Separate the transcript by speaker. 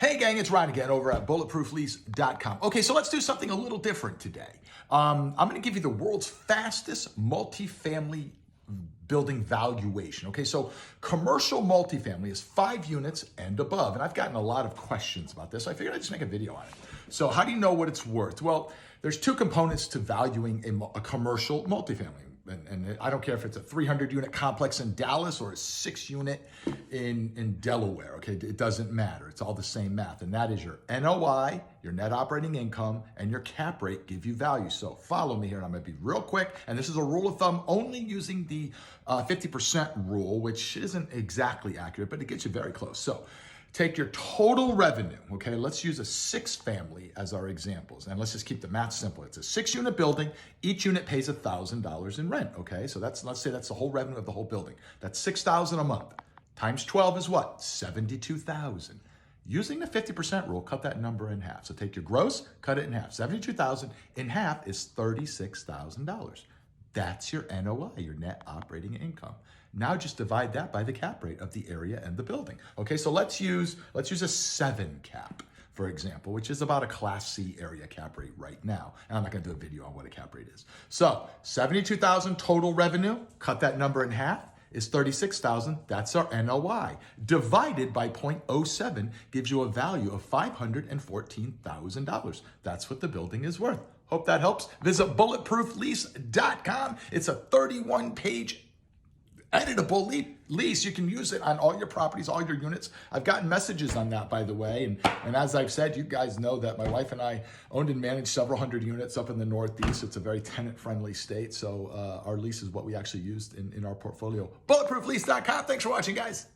Speaker 1: Hey gang, it's Ryan again over at bulletprooflease.com. Okay, so let's do something a little different today. I'm going to give you the world's fastest multifamily building valuation. Okay, so commercial multifamily is 5 units and above. And I've gotten a lot of questions about this, so I figured I'd just make a video on it. So how do you know what it's worth? Well, there's two components to valuing a commercial multifamily. And I don't care if it's a 300 unit complex in Dallas or a 6 unit in Delaware, okay? It doesn't matter. It's all the same math. And that is your NOI, your net operating income, and your cap rate give you value. So follow me here, and I'm gonna be real quick. And this is a rule of thumb only using the 50% rule, which isn't exactly accurate, but it gets you very close. So take your total revenue, okay? Let's use a 6-family as our examples. And let's just keep the math simple. It's a 6-unit building. Each unit pays $1,000 in rent, okay? So let's say that's the whole revenue of the whole building. That's $6,000 a month. Times 12 is what? $72,000. Using the 50% rule, cut that number in half. So take your gross, cut it in half. $72,000 in half is $36,000. That's your NOI, your net operating income. Now just divide that by the cap rate of the area and the building. Okay, so let's use a 7 cap, for example, which is about a Class C area cap rate right now. And I'm not gonna do a video on what a cap rate is. So 72,000 total revenue, cut that number in half, is 36,000. That's our NOI. Divided by 0.07 gives you a value of $514,000. That's what the building is worth. Hope that helps. Visit bulletprooflease.com. It's a 31-page editable lease. You can use it on all your properties, all your units. I've gotten messages on that, by the way. And as I've said, you guys know that my wife and I owned and managed several hundred units up in the Northeast. It's a very tenant-friendly state. So our lease is what we actually used in our portfolio. Bulletprooflease.com. Thanks for watching, guys.